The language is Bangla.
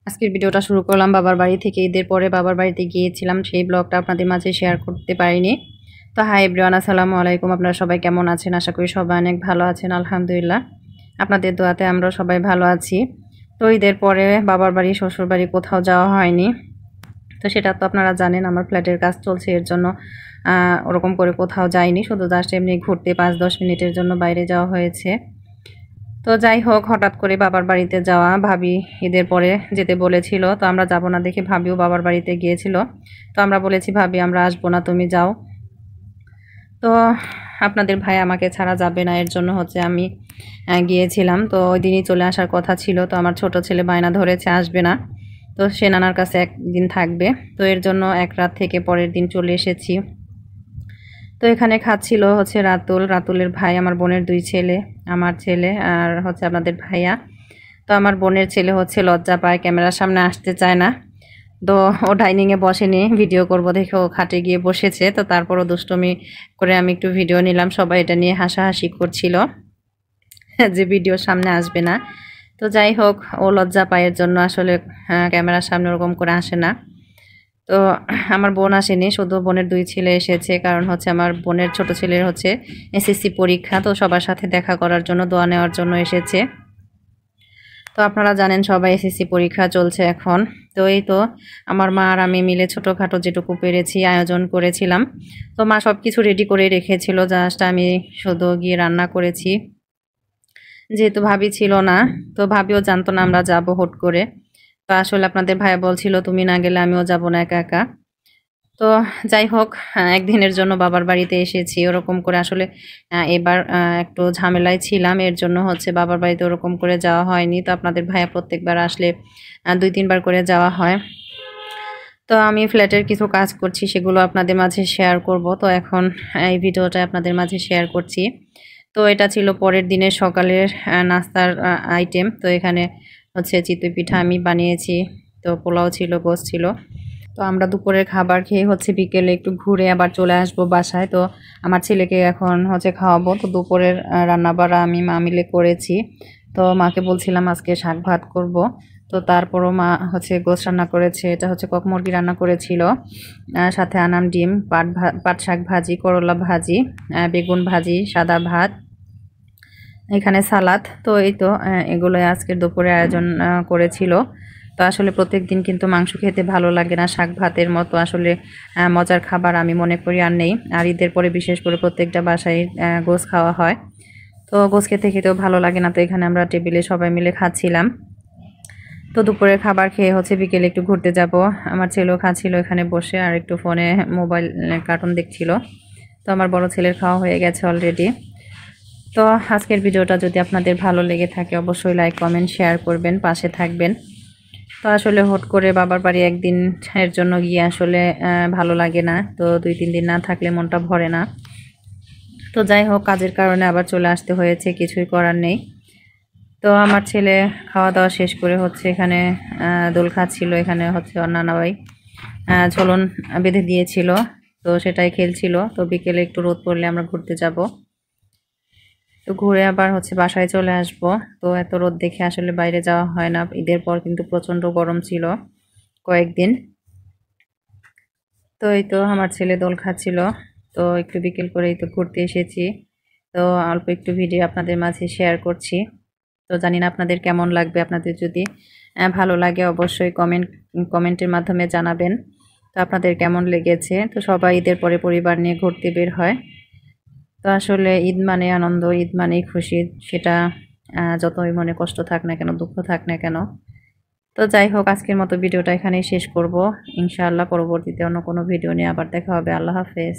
আজকের ভিডিওটা শুরু করলাম বাবার বাড়ি থেকে। ঈদের পরে বাবার বাড়িতে গিয়েছিলাম, সেই ব্লগটা আপনাদের মাঝে শেয়ার করতে পারিনি। তো হাই এভরিওয়ান, আসসালামু আলাইকুম। আপনারা সবাই কেমন আছেন? আশা করি সবাই অনেক ভালো আছেন, আলহামদুলিল্লাহ। আপনাদের দোয়াতে আমরা সবাই ভালো আছি। তো ঈদের পরে বাবার বাড়ি শ্বশুর বাড়ি কোথাও যাওয়া হয়নি। তো সেটা তো আপনারা জানেন, আমার ফ্ল্যাটের কাজ চলছে, এর জন্য ওরকম করে কোথাও যাইনি। শুধু জাস্ট এমনি ঘুরতে 5-10 মিনিটের জন্য বাইরে যাওয়া হয়েছে। তো যাই হোক, হঠাৎ করে বাবার বাড়িতে যাওয়া, ভাবি ঈদের পরে যেতে বলেছিল, তো আমরা যাব না দেখে ভাবিও বাবার বাড়িতে গিয়েছিল। তো আমরা বলেছি ভাবি আমরা আসবো না, তুমি যাও। তো আপনাদের ভাই আমাকে ছাড়া যাবে না, এর জন্য আমি গিয়েছিলাম। তো ওই দিনই চলে আসার কথা ছিল। তো আমার ছোট ছেলে বায়না ধরেছে আসবে না, তো সে নানার কাছে একদিন থাকবে। তো এর জন্য এক রাত থেকে পরের দিন চলে এসেছি। তো এখানে খাচ্ছিল রাতুলের ভাই, আমার বোনের 2 ছেলে, আমার ছেলে আর আপনাদের ভাইয়া। তো আমার বোনের ছেলে লজ্জা পায়, ক্যামেরার সামনে আসতে চায় না। তো ও ডাইনিংয়ে বসেনি, ভিডিও করব দেখে ও খাটে গিয়ে বসেছে। তো তারপরও দুষ্টুমি করে আমি একটু ভিডিও নিলাম, সবাই এটা নিয়ে হাসাহাসি করছিল যে ভিডিওর সামনে আসবে না। তো যাই হোক, ও লজ্জা পায়, এর জন্য আসলে ক্যামেরার সামনে ওরকম করে আসে না। তো আমার বোন আসেনি, শুধু বোনের 2 ছেলে এসেছে, কারণ আমার বোনের ছোট ছেলের এসএসসি পরীক্ষা। তো সবার সাথে দেখা করার জন্য, দোয়া নেওয়ার জন্য এসেছে। তো আপনারা জানেন সবাই এসএসসি পরীক্ষা চলছে এখন। তো এই তো আমার মা আর আমি মিলে ছোটোখাটো যেটুকু পেরেছি আয়োজন করেছিলাম। তো মা সব কিছু রেডি করে রেখেছিল, জাস্ট আমি শুধু গিয়ে রান্না করেছি। যেহেতু ভাবি ছিল না, তো ভাবিও জানতো না আমরা যাব হুট করে। তো আসলে আপনাদের ভাইয়া বলছিল তুমি না গেলে আমিও যাব না একা একা। তো যাই হোক, একদিনের জন্য বাবার বাড়িতে এসেছি। ওরকম করে আসলে এবার একটু ঝামেলায় ছিলাম, এর জন্য বাবার বাড়িতে ওরকম করে যাওয়া হয়নি। তো আপনাদের ভাইয়া প্রত্যেকবার আসলে 2-3 বার করে যাওয়া হয়। তো আমি ফ্ল্যাটের কিছু কাজ করছি, সেগুলো আপনাদের মাঝে শেয়ার করব। তো এখন এই ভিডিওটা আপনাদের মাঝে শেয়ার করছি। তো এটা ছিল পরের দিনের সকালের নাস্তার আইটেম। তো এখানে চিতই পিঠা আমি বানিয়েছি, তো পোলাও ছিল, গোশ ছিল। তো আমরা দুপুরের খাবার খেয়ে বিকেলে একটু ঘুরে আবার চলে আসবো বাসায়। তো আমার ছেলেকে এখন খাওয়াবো। তো দুপুরের রান্নাবাড়া আমি মা মিলে করেছি। তো মাকে বলছিলাম আজকে শাক ভাত করব। তো তারপরও মা গোশ রান্না করেছে, এটা কক মুরগি রান্না করেছিল, সাথে আনাম ডিম, পাট শাক ভাজি, করলা ভাজি, বেগুন ভাজি, সাদা ভাত, এখানে সালাদ। তো এই তো এগুলোই আজকের দুপুরে আয়োজন করেছিল। তো আসলে প্রত্যেক দিন কিন্তু মাংস খেতে ভালো লাগে না, শাক ভাতের মতো আসলে মজার খাবার আমি মনে করি আর নেই। আর ঈদের পরে বিশেষ করে প্রত্যেকটা বাসায় গোশ খাওয়া হয়। তো গোশ খেতে খেতেও ভালো লাগে না। তো এখানে আমরা টেবিলে সবাই মিলে খাচ্ছিলাম। তো দুপুরের খাবার খেয়ে বিকেলে একটু ঘুরতে যাব। আমার ছেলেও খাচ্ছিল এখানে বসে, আর একটু ফোনে মোবাইল কার্টুন দেখছিল। তো আমার বড় ছেলের খাওয়া হয়ে গেছে অলরেডি। তো আজকের ভিডিওটা যদি আপনাদের ভালো লেগে থাকে অবশ্যই লাইক, কমেন্ট, শেয়ার করবেন, পাশে থাকবেন। তো আসলে হুট করে বাবার বাড়ি একদিন এর জন্য গিয়ে আসলে ভালো লাগে না। তো 2-3 দিন না থাকলে মনটা ভরে না। তো যাই হোক, কাজের কারণে আবার চলে আসতে হয়েছে, কিছুই করার নেই। তো আমার ছেলে খাওয়া দাওয়া শেষ করে এখানে দোল খাচ্ছিল। এখানে ওর নানা ভাই ঝোলন বেঁধে দিয়েছিল, তো সেটাই খেলছিল। তো বিকেলে একটু রোদ পড়লে আমরা ঘুরতে যাব। তো ঘুরে আবার বাসায় চলে আসব। তো এত রোদ দেখে আসলে বাইরে যাওয়া হয় না। ঈদের পর কিন্তু প্রচণ্ড গরম ছিল কয়েকদিন। তো এই তো আমার ছেলে দোল খাচ্ছিল। তো একটু বিকেল করেই তো ঘুরতে এসেছি। তো অল্প একটু ভিডিও আপনাদের মাঝে শেয়ার করছি। তো জানি না আপনাদের কেমন লাগবে। আপনাদের যদি ভালো লাগে অবশ্যই কমেন্টের মাধ্যমে জানাবেন। তো আপনাদের কেমন লেগেছে। তো সবাই ঈদের পরে পরিবার নিয়ে ঘুরতে বের হয়। তো আসলে ঈদ মানে আনন্দ, ঈদ মানেই খুশি, সেটা যতই মনে কষ্ট থাক না কেন, দুঃখ থাক না কেন। তো যাই হোক, আজকের মতো ভিডিওটা এখানেই শেষ করব। ইনশাআল্লাহ পরবর্তীতে অন্য কোনো ভিডিও নিয়ে আবার দেখা হবে। আল্লাহ হাফেজ।